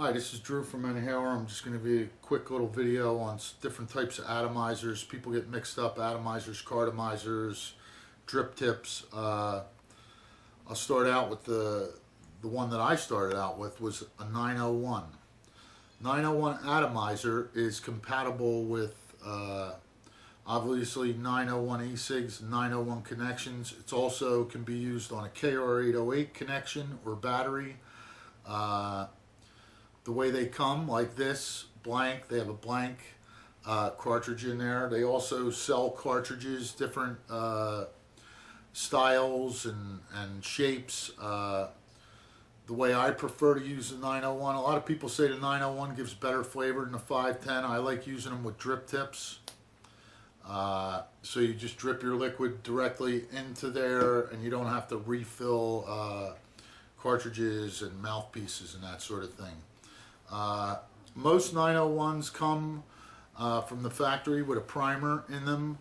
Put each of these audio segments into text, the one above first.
Hi, this is Drew from Nhaler. I'm just going to be a quick little video on different types of atomizers. People get mixed up, atomizers, cartomizers, drip tips. I'll start out with the one that I started out with was a 901. 901 atomizer is compatible with obviously 901 e-cigs, 901 connections. It's also can be used on a KR808 connection or battery. The way they come, like this, blank, they have a blank cartridge in there. They also sell cartridges, different styles and shapes. The way I prefer to use the 901, a lot of people say the 901 gives better flavor than the 510. I like using them with drip tips. So you just drip your liquid directly into there and you don't have to refill cartridges and mouthpieces and that sort of thing. Most 901s come from the factory with a primer in them.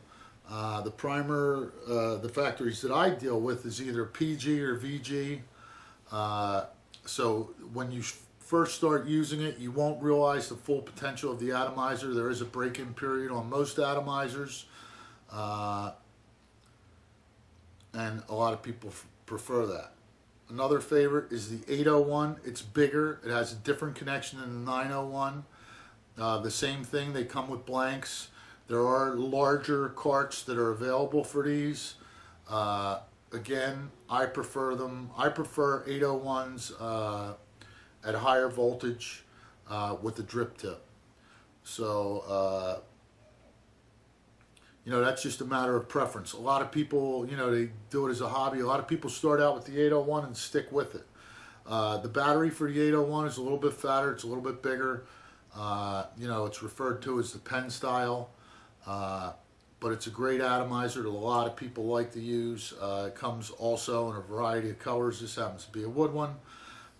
The primer, the factories that I deal with is either PG or VG. So when you first start using it, you won't realize the full potential of the atomizer. There is a break-in period on most atomizers. And a lot of people prefer that. Another favorite is the 801. It's bigger. It has a different connection than the 901. The same thing. They come with blanks. There are larger carts that are available for these. Again, I prefer them. I prefer 801s at higher voltage with a drip tip. So you know, that's just a matter of preference. A lot of people, you know, they do it as a hobby. A lot of people start out with the 801 and stick with it. The battery for the 801 is a little bit fatter. It's a little bit bigger. You know, it's referred to as the pen style. But it's a great atomizer that a lot of people like to use. It comes also in a variety of colors. This happens to be a wood one.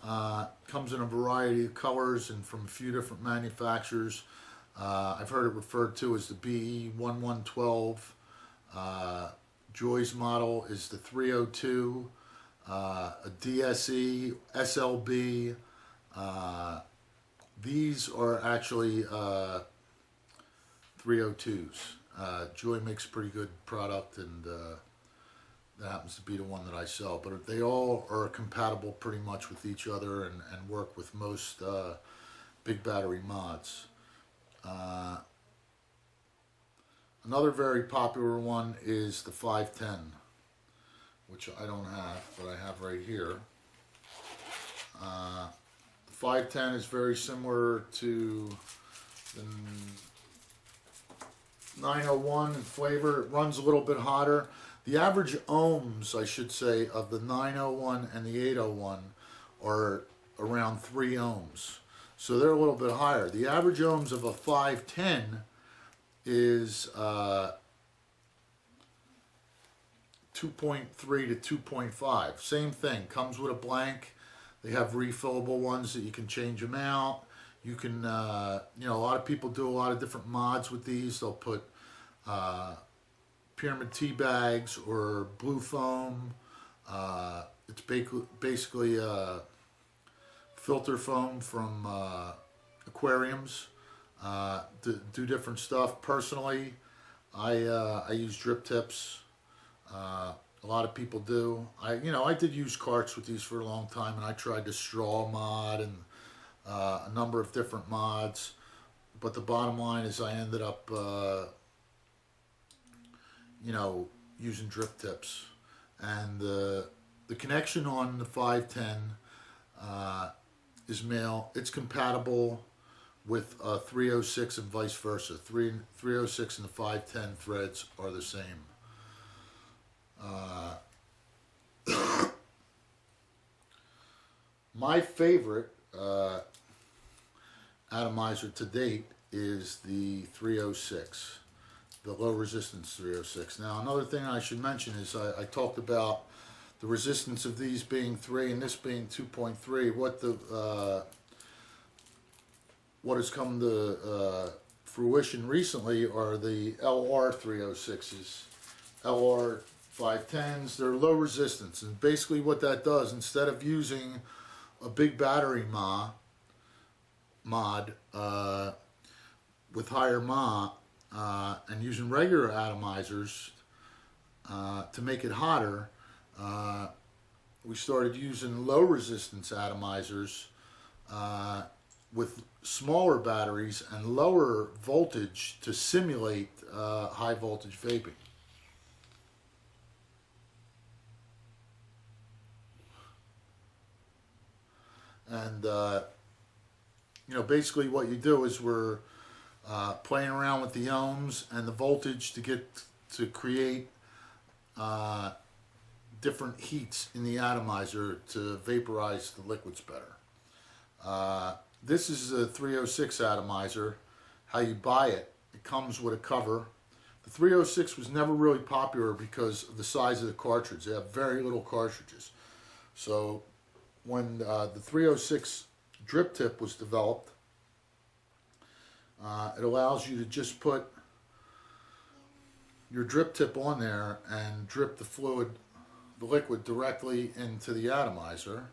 Comes in a variety of colors and from a few different manufacturers. I've heard it referred to as the BE1112. Joy's model is the 302. A DSE, SLB. These are actually 302s. Joy makes a pretty good product, and that happens to be the one that I sell. But they all are compatible pretty much with each other and work with most big battery mods. Another very popular one is the 510, which I don't have, but I have right here. The 510 is very similar to the 901 in flavor. It runs a little bit hotter. The average ohms, I should say, of the 901 and the 801 are around 3 ohms. So they're a little bit higher. The average ohms of a 510 is 2.3 to 2.5. Same thing, comes with a blank. They have refillable ones that you can change them out. You can, you know, a lot of people do a lot of different mods with these. They'll put pyramid tea bags or blue foam. It's basically filter foam from aquariums to do different stuff. Personally, I use drip tips. A lot of people do. You know, I did use carts with these for a long time, and I tried the straw mod and a number of different mods. But the bottom line is I ended up, you know, using drip tips. And the connection on the 510 is male. It's compatible with 306 and vice versa. 306 and the 510 threads are the same. My favorite atomizer to date is the 306, the low resistance 306. Now, another thing I should mention is I talked about the resistance of these being 3 and this being 2.3. What has come to fruition recently are the LR 306s, LR 510s. They're low resistance, and basically what that does, instead of using a big battery mod with higher Ma and using regular atomizers to make it hotter, we started using low resistance atomizers with smaller batteries and lower voltage to simulate high voltage vaping. And basically what you do is we're playing around with the ohms and the voltage to create different heats in the atomizer to vaporize the liquids better. This is a 306 atomizer. How you buy it, it comes with a cover. The 306 was never really popular because of the size of the cartridge. They have very little cartridges. So when the 306 drip tip was developed, it allows you to just put your drip tip on there and drip the liquid directly into the atomizer.